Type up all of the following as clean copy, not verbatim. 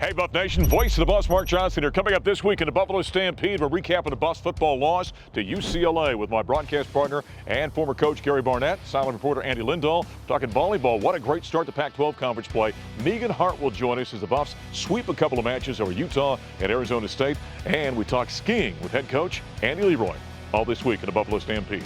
Hey, Buff Nation, voice of the Buffs, Mark Johnson here. Coming up this week in the Buffalo Stampede, we're recapping the Buffs football loss to UCLA with my broadcast partner and former coach Gary Barnett, silent reporter Andy Lindahl. Talking volleyball, what a great start to Pac-12 conference play. Megan Hart will join us as the Buffs sweep a couple of matches over Utah and Arizona State. And we talk skiing with head coach Andy Leroy. All this week in the Buffalo Stampede.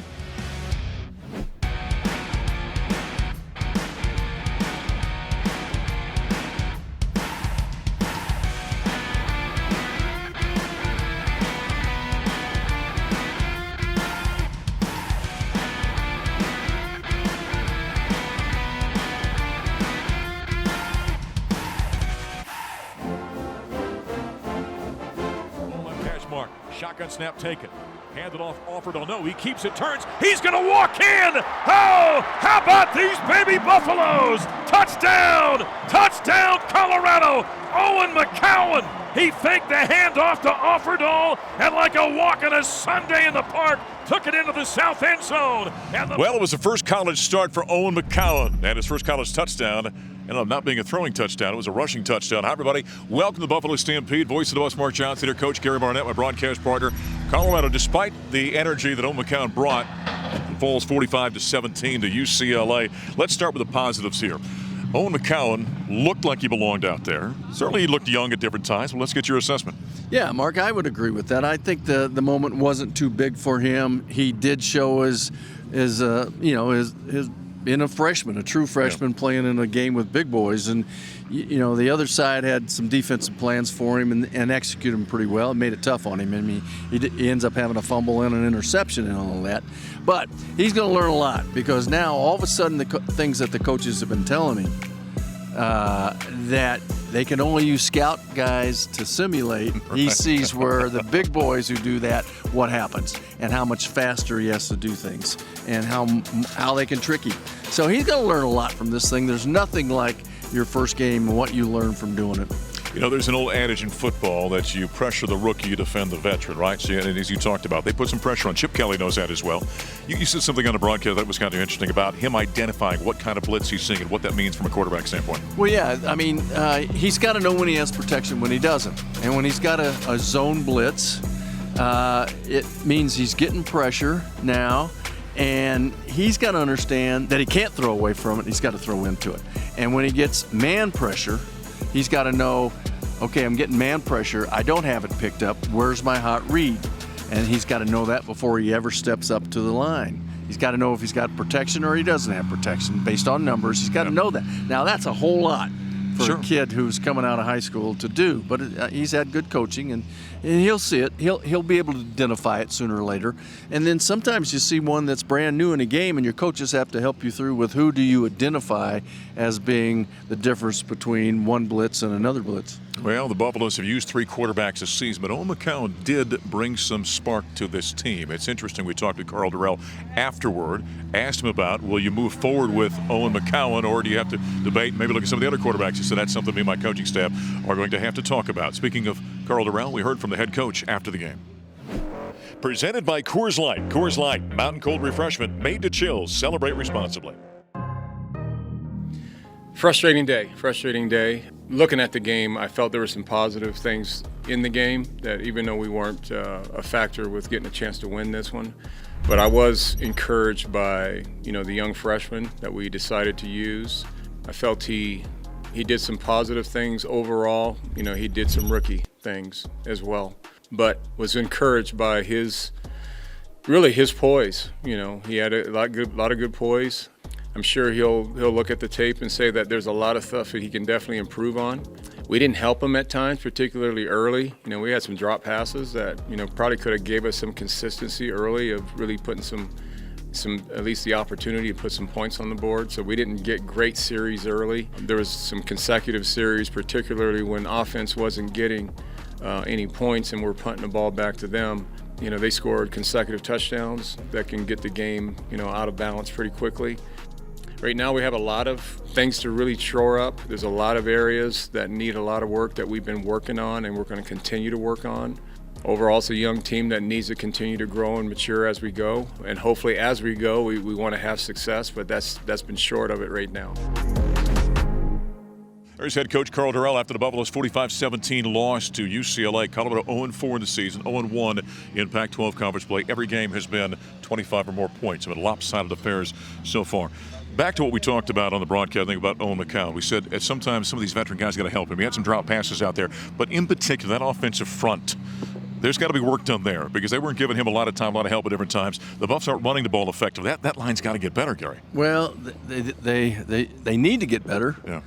Shotgun snap taken. Handed off, offered. Oh no, he keeps it, turns. He's going to walk in. Oh, how about these baby Buffaloes? Touchdown! Touchdown, Colorado! Owen Mccowan. He faked the handoff to Offerdahl, and like a walk on a Sunday in the park, took it into the south end zone. Well, it was the first college start for Owen Mccowan, and his first college touchdown. And not being a throwing touchdown, it was a rushing touchdown. Hi, everybody. Welcome to the Buffalo Stampede. Voice of the Buffs, Mark Johnson here. Coach Gary Barnett, my broadcast partner. Colorado, despite the energy that Owen Mccowan brought, falls 45-17 to UCLA. Let's start with the positives here. Owen Mccowan looked like he belonged out there. Certainly he looked young at different times. Well, let's get your assessment. Yeah, Mark, I would agree with that. I think the moment wasn't too big for him. He did show his being a freshman, a true freshman, playing in a game with big boys. And, the other side had some defensive plans for him and executed them pretty well and made it tough on him. I mean, he ends up having a fumble and an interception and all that. But he's going to learn a lot because now all of a sudden the things that the coaches have been telling him, that they can only use scout guys to simulate. He sees where the big boys who do that, what happens, and how much faster he has to do things, and how they can trick him. So he's going to learn a lot from this thing. There's nothing like your first game and what you learn from doing it. There's an old adage in football that you pressure the rookie, you defend the veteran, right? So, and as you talked about, they put some pressure on. Chip Kelly knows that as well. You said something on the broadcast that was kind of interesting about him identifying what kind of blitz he's seeing and what that means from a quarterback standpoint. Well, yeah, I mean, he's got to know when he has protection, when he doesn't. And when he's got a zone blitz, it means he's getting pressure now. And he's got to understand that he can't throw away from it. He's got to throw into it. And when he gets man pressure, he's got to know, okay, I'm getting man pressure. I don't have it picked up. Where's my hot read? And he's got to know that before he ever steps up to the line. He's got to know if he's got protection or he doesn't have protection based on numbers. He's got to know that. Now, that's a whole lot for a kid who's coming out of high school to do. But he's had good coaching, and he'll see it. He'll be able to identify it sooner or later. And then sometimes you see one that's brand new in a game, and your coaches have to help you through with who do you identify as being the difference between one blitz and another blitz. Well, the Buffaloes have used 3 quarterbacks this season, but Owen Mccowan did bring some spark to this team. It's interesting, we talked to Carl Durrell afterward, asked him about, will you move forward with Owen Mccowan, or do you have to debate, maybe look at some of the other quarterbacks? He said that's something me and my coaching staff are going to have to talk about. Speaking of Carl Durrell, we heard from the head coach after the game. Presented by Coors Light. Coors Light, mountain cold refreshment made to chill. Celebrate responsibly. Frustrating day. Looking at the game, I felt there were some positive things in the game that even though we weren't a factor with getting a chance to win this one, but I was encouraged by, the young freshman that we decided to use. I felt he did some positive things overall. He did some rookie things as well, but was encouraged by his poise. He had a lot of good poise. I'm sure he'll look at the tape and say that there's a lot of stuff that he can definitely improve on. We didn't help him at times, particularly early. We had some drop passes that, probably could have gave us some consistency early of really putting some at least the opportunity to put some points on the board. So we didn't get great series early. There was some consecutive series, particularly when offense wasn't getting any points and we're punting the ball back to them. They scored consecutive touchdowns that can get the game, out of balance pretty quickly. Right now we have a lot of things to really shore up. There's a lot of areas that need a lot of work that we've been working on and we're going to continue to work on. Overall, it's a young team that needs to continue to grow and mature as we go. And hopefully as we go, we want to have success, but that's been short of it right now. Here's head coach Carl Durrell after the Buffaloes' 45-17 loss to UCLA. Colorado 0-4 in the season, 0-1 in Pac-12 conference play. Every game has been 25 or more points. I mean, lopsided affairs so far. Back to what we talked about on the broadcast, I think, about Owen Mccowan. We said at sometimes some of these veteran guys got to help him. He had some drop passes out there. But in particular, that offensive front, there's got to be work done there because they weren't giving him a lot of time, a lot of help at different times. The Buffs aren't running the ball effectively. That line's got to get better, Gary. Well, they need to get better. Yeah.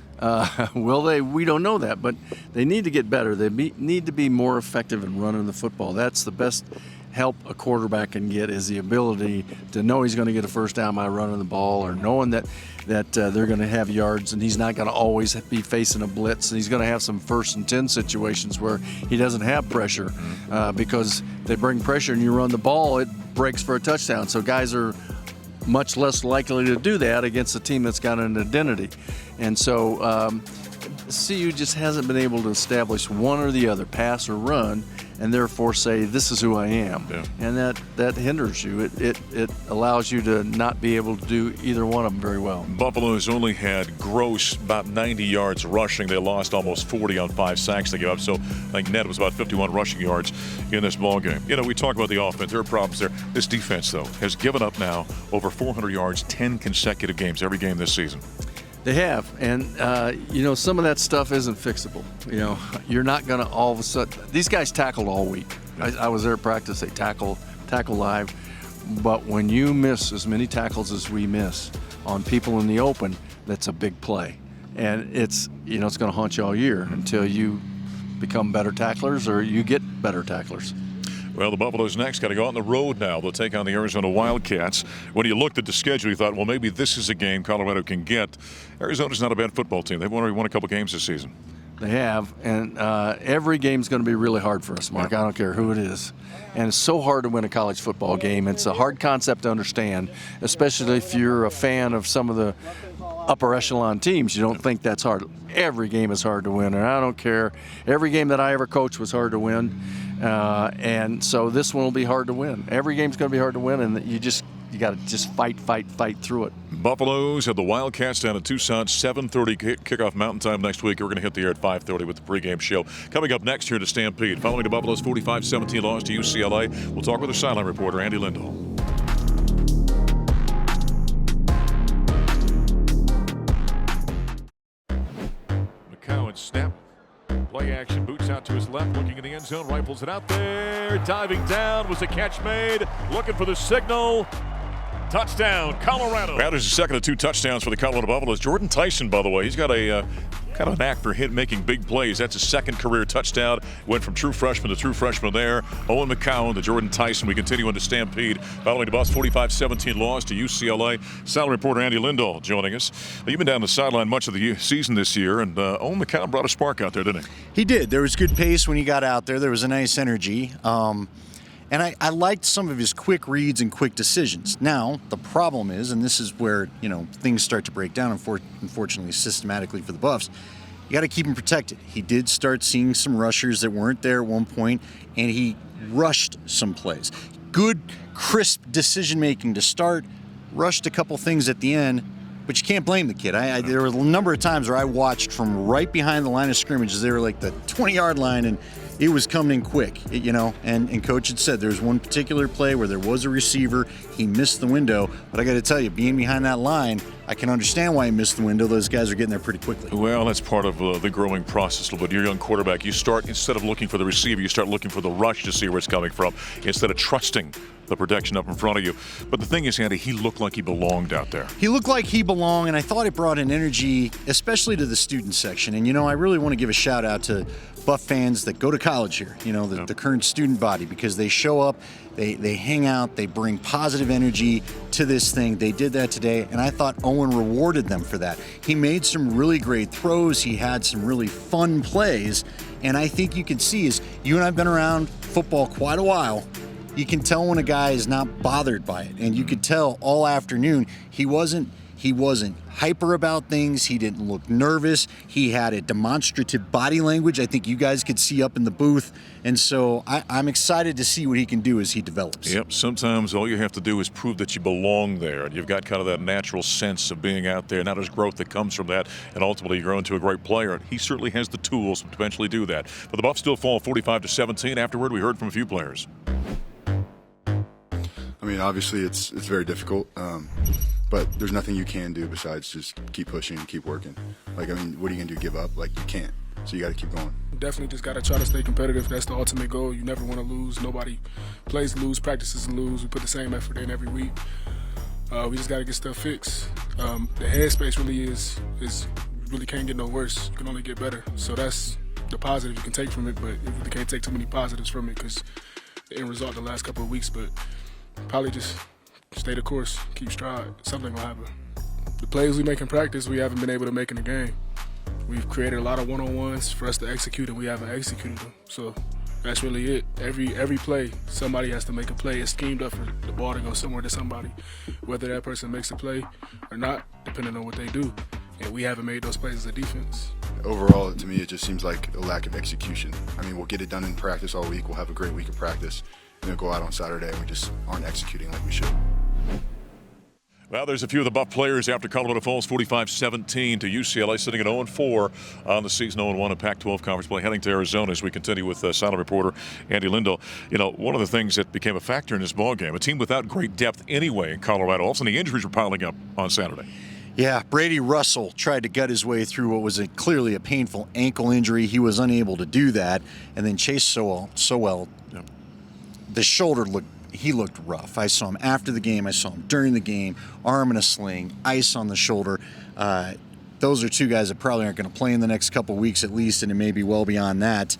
Will they? We don't know that, but they need to get better. They need to be more effective in running the football. That's the best help a quarterback can get, is the ability to know he's going to get a first down by running the ball, or knowing that they're going to have yards and he's not going to always be facing a blitz, and he's going to have some 1st and 10 situations where he doesn't have pressure because they bring pressure and you run the ball, it breaks for a touchdown. So guys are much less likely to do that against a team that's got an identity. And so CU just hasn't been able to establish one or the other, pass or run, and therefore say, this is who I am. Yeah. And that hinders you. It allows you to not be able to do either one of them very well. Buffalo has only had gross about 90 yards rushing. They lost almost 40 on 5 sacks they gave up. So I think net was about 51 rushing yards in this ball game. You know, we talk about the offense. There are problems there. This defense, though, has given up now over 400 yards 10 consecutive games, every game this season. They have, and some of that stuff isn't fixable. You're not going to all of a sudden. These guys tackled all week. I was there at practice. They tackle live, but when you miss as many tackles as we miss on people in the open, that's a big play, and it's going to haunt you all year until you become better tacklers or you get better tacklers. Well, the Buffaloes next got to go out on the road now. They'll take on the Arizona Wildcats. When you looked at the schedule, you thought, well, maybe this is a game Colorado can get. Arizona's not a bad football team. They've already won a couple games this season. They have, and every game's going to be really hard for us, Mark. I don't care who it is. And it's so hard to win a college football game. It's a hard concept to understand, especially if you're a fan of some of the upper echelon teams. You don't think that's hard. Every game is hard to win, and I don't care. Every game that I ever coached was hard to win. And so this one will be hard to win. Every game's going to be hard to win, and you got to just fight through it. Buffaloes have the Wildcats down in Tucson, 7:30 kickoff Mountain Time next week. We're going to hit the air at 5:30 with the pregame show. Coming up next here to Stampede, following the Buffaloes' 45-17 loss to UCLA, we'll talk with our sideline reporter, Andy Lindahl. McCowan snap. Play action, boots out to his left, looking in the end zone, rifles it out there, diving down, was a catch made, looking for the signal. Touchdown, Colorado. Well, there's a second of 2 touchdowns for the Colorado Buffaloes. Jordan Tyson, by the way, he's got a kind of a knack for making big plays. That's his second career touchdown. Went from true freshman to true freshman there. Owen Mccowan to Jordan Tyson. We continue into Stampede following the Buffs' 45-17 loss to UCLA. Sideline reporter Andy Lindahl joining us. You've been down the sideline much of the season this year, and Owen Mccowan brought a spark out there, didn't he? He did. There was good pace when he got out there. There was a nice energy. And I liked some of his quick reads and quick decisions. Now, the problem is, and this is where, things start to break down, unfortunately, systematically for the Buffs, you got to keep him protected. He did start seeing some rushers that weren't there at one point, and he rushed some plays. Good, crisp decision-making to start, rushed a couple things at the end, but you can't blame the kid. There were a number of times where I watched from right behind the line of scrimmage. They were like the 20-yard line, and it was coming in quick, and Coach had said there was one particular play where there was a receiver. He missed the window, but I got to tell you, being behind that line, I can understand why he missed the window. Those guys are getting there pretty quickly. Well, that's part of the growing process a little bit. You're a young quarterback. You start, instead of looking for the receiver, you start looking for the rush to see where it's coming from, instead of trusting the protection up in front of you. But the thing is, Andy, he looked like he belonged out there. He looked like he belonged, and I thought it brought an energy, especially to the student section. And, I really want to give a shout out to Buff fans that go to college here, the current student body, because they show up, they hang out, they bring positive energy to this thing. They did that today, and I thought Owen rewarded them for that. He made some really great throws. He had some really fun plays, and I think you can see, as you and I have been around football quite a while, you can tell when a guy is not bothered by it, and you could tell all afternoon he wasn't He wasn't hyper about things. He didn't look nervous. He had a demonstrative body language I think you guys could see up in the booth. And so I'm excited to see what he can do as he develops. Yep, sometimes all you have to do is prove that you belong there. And you've got kind of that natural sense of being out there. Now there's growth that comes from that, and ultimately you grow into a great player. And he certainly has the tools to eventually do that. But the Buffs still fall 45-17. Afterward, we heard from a few players. I mean, obviously it's very difficult, but there's nothing you can do besides just keep pushing and keep working. Like, I mean, what are you going to do, give up? Like, you can't. So you got to keep going. Definitely just got to try to stay competitive. That's the ultimate goal. You never want to lose. Nobody plays to lose, practices and lose. We put the same effort in every week. We just got to get stuff fixed. The headspace really is really can't get no worse. You can only get better. So that's the positive you can take from it, but you really can't take too many positives from it because the end result the last couple of weeks. But probably just stay the course, keep stride. Something will happen. The plays we make in practice, we haven't been able to make in the game. We've created a lot of one-on-ones for us to execute, and we haven't executed them. So that's really it. Every play, somebody has to make a play. It's schemed up for the ball to go somewhere to somebody, whether that person makes a play or not, depending on what they do. And we haven't made those plays as a defense. Overall, to me, it just seems like a lack of execution. I mean, we'll get it done in practice all week. We'll have a great week of practice. And then go out on Saturday and we just aren't executing like we should. Well, there's a few of the Buff players after Colorado falls 45-17 to UCLA, sitting at 0-4 on the season, 0-1 in Pac-12 conference play, heading to Arizona as we continue with silent reporter Andy Lindo. You know, one of the things that became a factor in this ballgame, a team without great depth anyway in Colorado. Also, the injuries were piling up on Saturday. Yeah, Brady Russell tried to gut his way through what was clearly a painful ankle injury. He was unable to do that. And then Chase Sowell, the shoulder looked rough. I saw him after the game. I saw him during the game, arm in a sling, ice on the shoulder. Those are two guys that probably aren't going to play in the next couple weeks at least, and it may be well beyond that.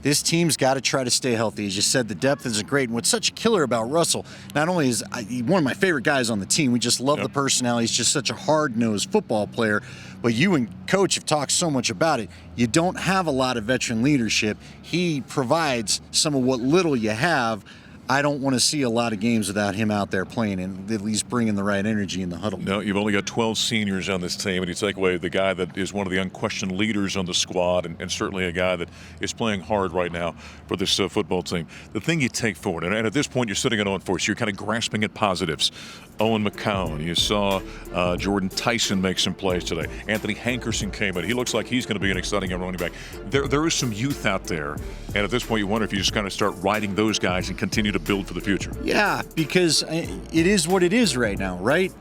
This team's got to try to stay healthy. As you said, the depth isn't great. And what's such a killer about Russell, not only is he one of my favorite guys on the team, we just love the personality. He's just such a hard-nosed football player. But you and Coach have talked so much about it. You don't have a lot of veteran leadership. He provides some of what little you have. I don't want to see a lot of games without him out there playing and at least bringing the right energy in the huddle. No, you've only got 12 seniors on this team, and you take away the guy that is one of the unquestioned leaders on the squad and certainly a guy that is playing hard right now for this football team. The thing you take forward, and at this point you're sitting at 0-4, so you're kind of grasping at positives. Owen Mccowan, you saw Jordan Tyson make some plays today. Anthony Hankerson came in. He looks like he's going to be an exciting young running back. There is some youth out there, and at this point you wonder if you just kind of start riding those guys and continue to build for the future. Yeah, because it is what it is right now, right?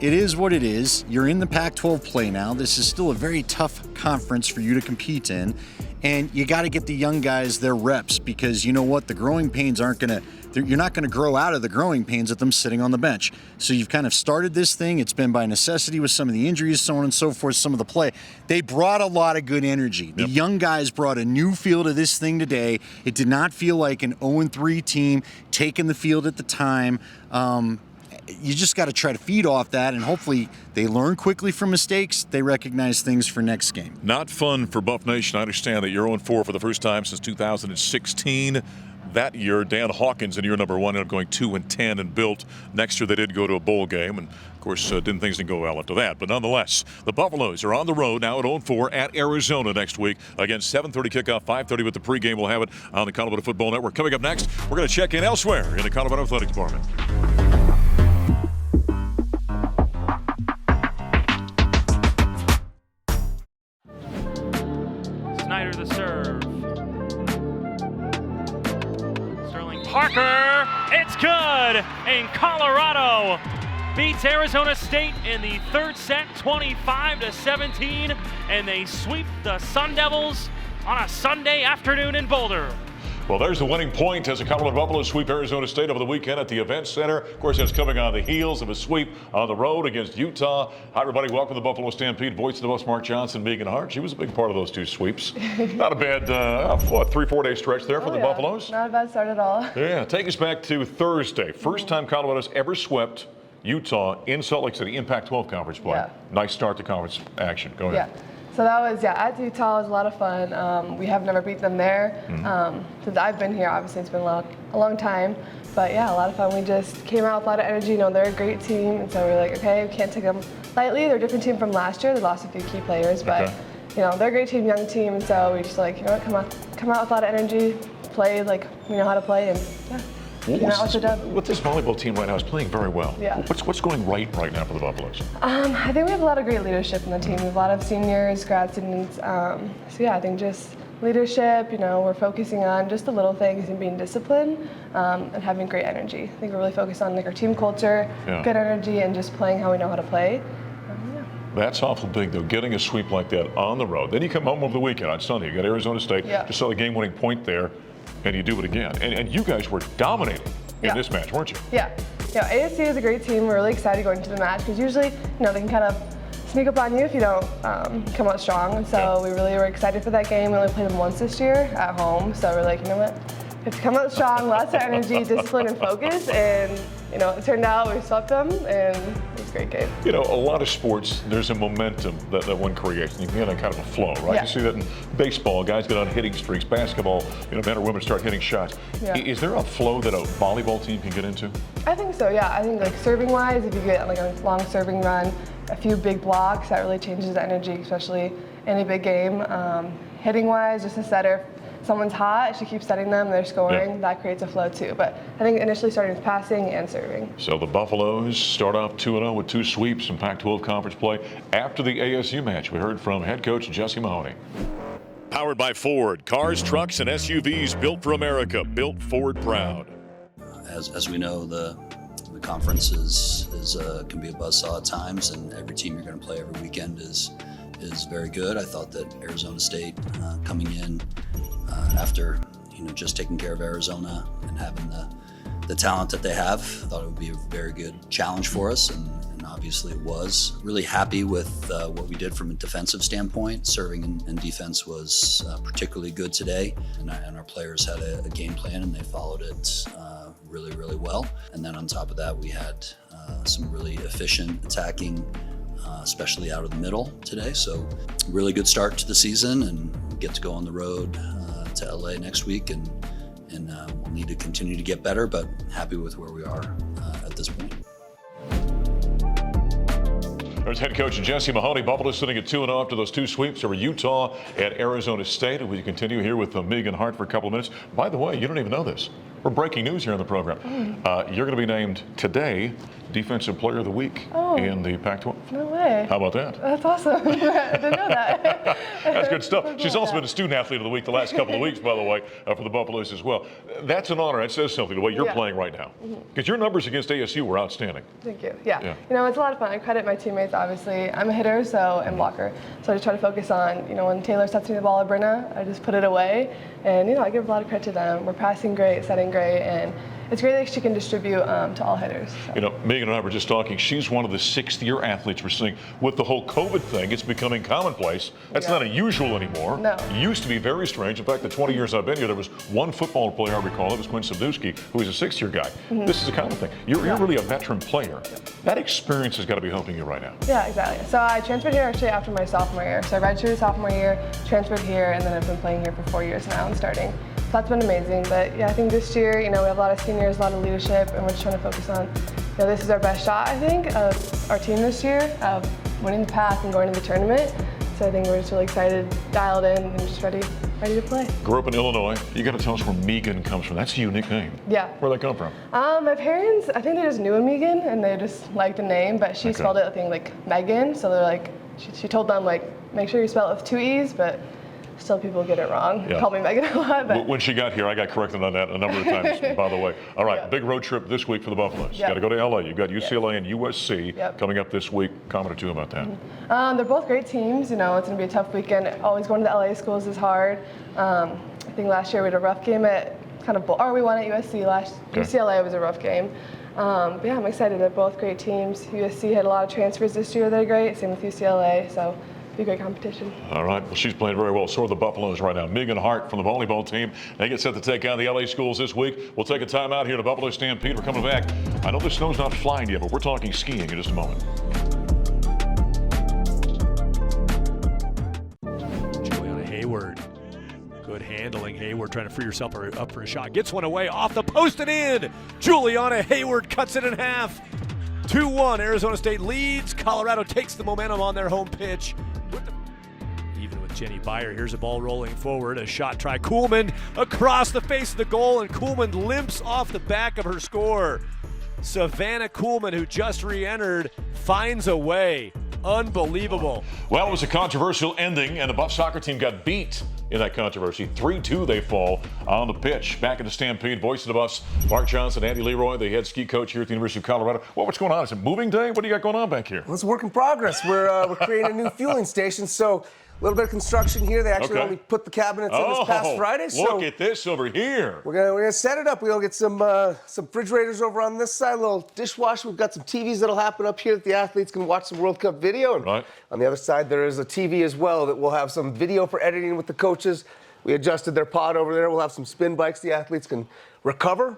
It is what it is. You're in the Pac-12 play now. This is still a very tough conference for you to compete in, and you got to get the young guys their reps because you know what? The growing pains aren't going to you're not going to grow out of the growing pains with them sitting on the bench. So you've kind of started this thing. It's been by necessity with some of the injuries, so on and so forth, some of the play. They brought a lot of good energy. The young guys brought a new feel to this thing today. It did not feel like an 0-3 team taking the field at the time. You just got to try to feed off that, and hopefully they learn quickly from mistakes. They recognize things for next game. Not fun for Buff Nation. I understand that you're 0-4 for the first time since 2016. That year, Dan Hawkins in year number one ended up going 2-10 and built. Next year, they did go to a bowl game, and of course, things didn't go well after that. But nonetheless, the Buffaloes are on the road now at 0-4 at Arizona next week. Again, 7:30 kickoff, 5:30 with the pregame. We'll have it on the Colorado Football Network. Coming up next, we're going to check in elsewhere in the Colorado Athletic Department. Snyder the serve. Parker, it's good, and Colorado beats Arizona State in the third set, 25-17, and they sweep the Sun Devils on a Sunday afternoon in Boulder. Well, there's the winning point as the Colorado Buffaloes sweep Arizona State over the weekend at the Event Center. Of course, that's coming on the heels of a sweep on the road against Utah. Hi, everybody. Welcome to the Buffalo Stampede. Voice of the Buffs, Mark Johnson, Megan Hart. She was a big part of those two sweeps. Not a bad, 3-4 day stretch there for the Buffaloes. Not a bad start at all. Yeah, take us back to Thursday. First time Colorado's ever swept Utah in Salt Lake City in Pac-12 conference play. Yeah. Nice start to conference action. Go ahead. Yeah. So that was, at Utah. It was a lot of fun. We have never beat them there. Since I've been here, obviously it's been a long time. But yeah, a lot of fun. We just came out with a lot of energy. They're a great team, and so we're like, okay, we can't take them lightly. They're a different team from last year. They lost a few key players, but they're a great team, young team, and so we just like, come out with a lot of energy, play like we know how to play, and came out with the dub. What this volleyball team right now is playing very well. Yeah. What's going right now for the Buffaloes? I think we have a lot of great leadership in the team. We have a lot of seniors, grad students. So I think just leadership, we're focusing on just the little things and being disciplined and having great energy. I think we're really focused on our team culture, good energy, and just playing how we know how to play. That's awful big, though, getting a sweep like that on the road. Then you come home over the weekend on Sunday. You got Arizona State, just saw the game-winning point there, and you do it again. And you guys were dominating in this match, weren't you? Yeah. ASU is a great team. We're really excited going to the match because usually, they can kind of sneak up on you if you don't come out strong. And so we really were excited for that game. We only played them once this year at home. So we're like, you know what? We have to come out strong, lots of energy, discipline, and focus. And, it turned out we swept them, and it was a great game. A lot of sports, there's a momentum that one creates. And you can get on kind of a flow, right? Yeah. You see that in baseball. Guys get on hitting streaks. Basketball, men or women start hitting shots. Yeah. Is there a flow that a volleyball team can get into? I think so, yeah. I think serving-wise, if you get a long serving run, a few big blocks, that really changes the energy, especially in a big game. Hitting-wise, just a setter. Someone's hot, she keeps setting them, they're scoring, that creates a flow too. But I think initially starting with passing and serving. So the Buffaloes start off 2-0 with 2 sweeps in Pac-12 conference play. After the ASU match, we heard from head coach Jesse Mahoney. Powered by Ford, cars, trucks, and SUVs built for America, built Ford proud. As we know, the conference can be a buzzsaw at times, and every team you're going to play every weekend is very good. I thought that Arizona State coming in after just taking care of Arizona and having the talent that they have, I thought it would be a very good challenge for us, and obviously it was. Really happy with what we did from a defensive standpoint. Serving and defense was particularly good today, and our players had a game plan and they followed it really, really well. And then on top of that, we had some really efficient attacking, especially out of the middle today. So really good start to the season, and we get to go on the road to LA next week, and we'll need to continue to get better, but happy with where we are at this point. There's head coach Jesse Mahoney. Buffaloes sitting at 2-0 after those 2 sweeps over Utah at Arizona State. And we continue here with Megan Hart for a couple of minutes. By the way, you don't even know this. We're breaking news here on the program. You're going to be named today Defensive Player of the Week in the Pac-12. No way. How about that? That's awesome. I didn't know that. That's good stuff. She's also been a Student Athlete of the Week the last couple of weeks, by the way, for the Buffaloes as well. That's an honor. That says something, the way you're playing right now. Because your numbers against ASU were outstanding. Thank you. Yeah. It's a lot of fun. I credit my teammates, obviously. I'm a hitter, and blocker. So I just try to focus on, when Taylor sets me the ball at Brenna, I just put it away. And, I give a lot of credit to them. We're passing great, setting great, and it's great that she can distribute to all hitters. So. Megan and I were just talking. She's one of the 6th-year athletes we're seeing. With the whole COVID thing, it's becoming commonplace. That's not unusual anymore. No. It used to be very strange. In fact, the 20 years I've been here, there was one football player I recall. It was Quinn Sadowski, who was a 6th-year guy. This is a common thing. You're really a veteran player. That experience has got to be helping you right now. Yeah, exactly. So I transferred here actually after my sophomore year. So I redshirted sophomore year, transferred here, and then I've been playing here for 4 years now and starting. So that's been amazing. But I think this year, we have a lot of seniors, a lot of leadership, and we're just trying to focus on, this is our best shot, I think, of our team this year, of winning the path and going to the tournament. So I think we're just really excited, dialed in, and just ready to play. Grew up in Illinois. You got to tell us where Megan comes from. That's a unique name. Yeah. Where'd that come from? My parents, I think they just knew a Megan, and they just liked the name, but she spelled it, I think, like Megan. So they're like, she told them, make sure you spell it with 2 E's, but still people get it wrong. Call me Megan a lot. But when she got here, I got corrected on that a number of times, by the way. All right, big road trip this week for the Buffaloes. You got to go to LA. You've got UCLA and USC coming up this week. Comment or two about that. They're both great teams. It's going to be a tough weekend. Always going to the LA schools is hard. I think last year we had a rough game at we won at USC UCLA was a rough game. But yeah, I'm excited. They're both great teams. USC had a lot of transfers this year. They're great. Same with UCLA. So. Be a great competition. All right. Well, she's playing very well. So are the Buffaloes right now. Megan Hart from the volleyball team. They get set to take on the LA schools this week. We'll take a time out here to Buffalo Stampede. We're coming back. I know the snow's not flying yet, but we're talking skiing in just a moment. Good handling. Hayward trying to free herself up for a shot. Gets one away off the post and in. Juliana Hayward cuts it in half. 2-1. Arizona State leads. Colorado takes the momentum on their home pitch. Even with Jenny Byer, here's a ball rolling forward. A shot try. Kuhlman across the face of the goal, and Kuhlman limps off the back of her score. Savannah Kuhlman, who just re-entered, finds a way. Unbelievable. Well, it was a controversial ending, and the Buff soccer team got beat in that controversy. 3-2 they fall on the pitch. Back in the Stampede, voice of the Buffs, Mark Johnson, Andy Leroy, the head ski coach here at the University of Colorado. What's going on? Is it moving day? What do you got going on back here? Well, it's a work in progress. We're creating a new fueling station, so a little bit of construction here. They actually only put the cabinets in this past Friday. So look at this over here. We're gonna set it up. We're gonna get some refrigerators over on this side, a little dishwasher. We've got some TVs that'll happen up here that the athletes can watch some World Cup video. And on the other side, there is a TV as well that will have some video for editing with the coaches. We adjusted their pod over there. We'll have some spin bikes the athletes can recover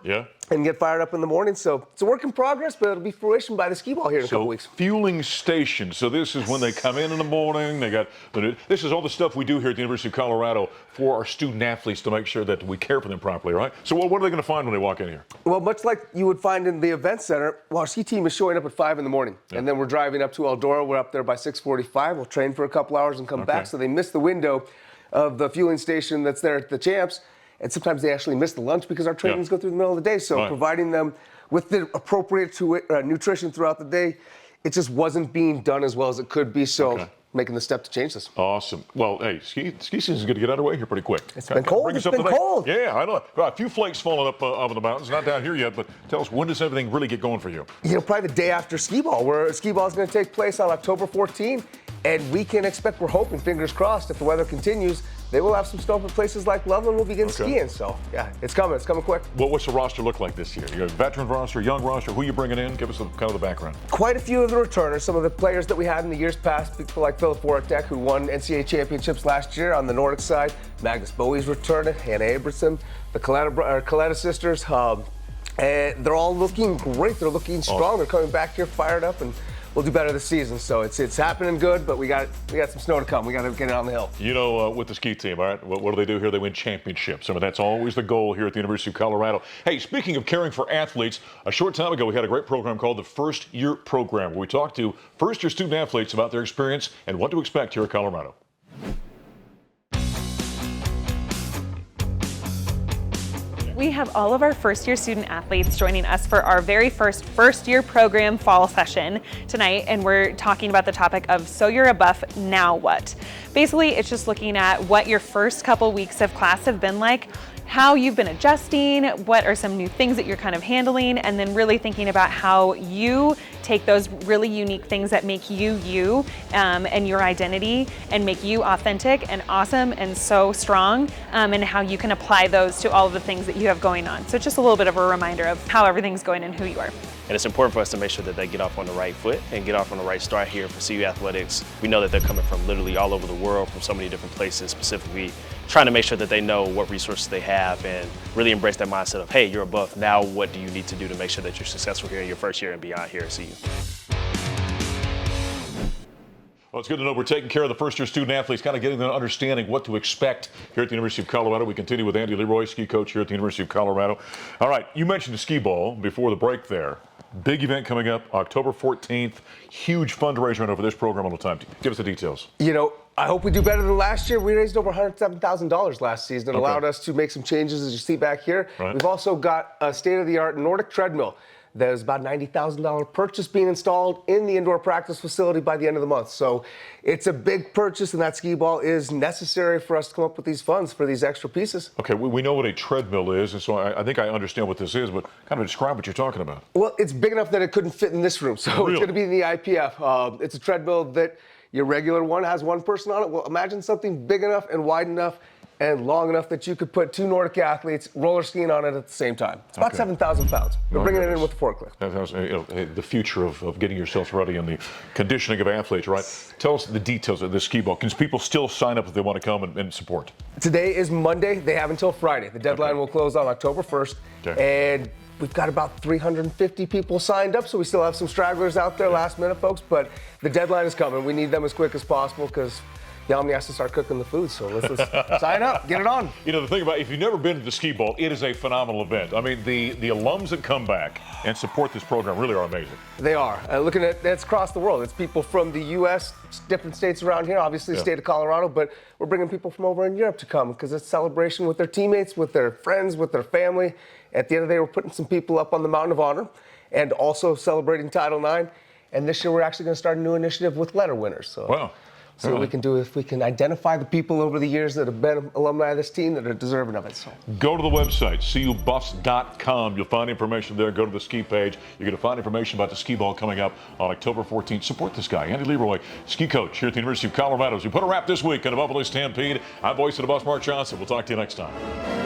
and get fired up in the morning. So it's a work in progress, but it'll be fruition by the skee ball here in a couple weeks. Fueling station. So this is when they come in the morning. This is all the stuff we do here at the University of Colorado for our student athletes to make sure that we care for them properly, right? So what are they going to find when they walk in here? Well, much like you would find in the event center, our ski team is showing up at 5 in the morning. And then we're driving up to Eldora. We're up there by 6:45. We'll train for a couple hours and come back. So they miss the window of the fueling station that's there at the Champs. And sometimes they actually miss the lunch because our trainings go through the middle of the day. So providing them with the appropriate nutrition throughout the day, it just wasn't being done as well as it could be. So making the step to change this. Awesome. Well, hey, ski season is going to get underway here pretty quick. It's been cold. It's been cold. Yeah, I know. A few flakes falling up over the mountains. Not down here yet, but tell us, when does everything really get going for you? You know, probably the day after skee ball, where skee ball is going to take place on October 14th. And we can expect, we're hoping, fingers crossed, if the weather continues, they will have some snow in places like Loveland. We'll begin skiing. So, yeah, it's coming. It's coming quick. What's the roster look like this year? You got a veteran roster, young roster. Who are you bringing in? Give us kind of the background. Quite a few of the returners. Some of the players that we had in the years past, people like Philip Voracek, who won NCAA championships last year on the Nordic side. Magnus Bowie's returning. Hannah Abrahamson, the Coletta sisters. And they're all looking great. They're looking strong. They're coming back here fired up, and we'll do better this season. So it's happening good, but we got some snow to come. We got to get it on the hill. You know, with the ski team, all right, what do they do here? They win championships. I mean, that's always the goal here at the University of Colorado. Hey, speaking of caring for athletes, a short time ago we had a great program called the First Year Program, where we talked to first-year student athletes about their experience and what to expect here at Colorado. We have all of our first-year student athletes joining us for our very first-year program fall session tonight, and we're talking about the topic of so you're a Buff, now what? Basically, it's just looking at what your first couple weeks of class have been like, how you've been adjusting, what are some new things that you're kind of handling, and then really thinking about how you take those really unique things that make you you and your identity and make you authentic and awesome and so strong, and how you can apply those to all of the things that you have going on. So just a little bit of a reminder of how everything's going and who you are. And it's important for us to make sure that they get off on the right foot and get off on the right start here for CU Athletics. We know that they're coming from literally all over the world, from so many different places, specifically trying to make sure that they know what resources they have and really embrace that mindset of, hey, you're a Buff, now what do you need to do to make sure that you're successful here in your first year and beyond here at CU? Well, it's good to know we're taking care of the first-year student athletes, kind of getting them understanding what to expect here at the University of Colorado. We continue with Andy Leroy, ski coach here at the University of Colorado. All right, you mentioned the skee ball before the break there. Big event coming up October 14th. Huge fundraiser over this program all the time. Give us the details. You know, I hope we do better than last year. We raised over $107,000 last season. It allowed us to make some changes, as you see back here. We've also got a state-of-the-art Nordic treadmill. There's about $90,000 purchase being installed in the indoor practice facility by the end of the month. So it's a big purchase, and that skee ball is necessary for us to come up with these funds for these extra pieces. Okay, we know what a treadmill is, and so I think I understand what this is, but kind of describe what you're talking about. Well, it's big enough that it couldn't fit in this room, so It's going to be in the IPF. It's a treadmill that your regular one has one person on it. Well, imagine something big enough and wide enough and long enough that you could put two Nordic athletes roller skiing on it at the same time. It's about 7,000 pounds. We're bringing it in with the forklift. That's, the future of getting yourself ready and the conditioning of athletes, right? Tell us the details of this skee ball. Can people still sign up if they want to come and support? Today is Monday. They have until Friday. The deadline will close on October 1st. And we've got about 350 people signed up, so we still have some stragglers out there, last minute folks, but the deadline is coming. We need them as quick as possible because Omni has to start cooking the food, so let's sign up, get it on. You know, the thing about, if you've never been to the Ski Bowl, it is a phenomenal event. I mean, the alums that come back and support this program really are amazing. They are. Looking at that's across the world. It's people from the U.S., different states around here, obviously the state of Colorado, but we're bringing people from over in Europe to come because it's a celebration with their teammates, with their friends, with their family. At the end of the day, we're putting some people up on the Mountain of Honor and also celebrating Title IX. And this year, we're actually going to start a new initiative with letter winners. So, wow. So what we can do, if we can identify the people over the years that have been alumni of this team that are deserving of it. So go to the website, cubuffs.com. You'll find information there. Go to the ski page. You're going to find information about the Ski Ball coming up on October 14th. Support this guy, Andy Leroy, ski coach here at the University of Colorado. As we put a wrap this week on the Buffalo Stampede, I'm voice of the Buffs, Mark Johnson. We'll talk to you next time.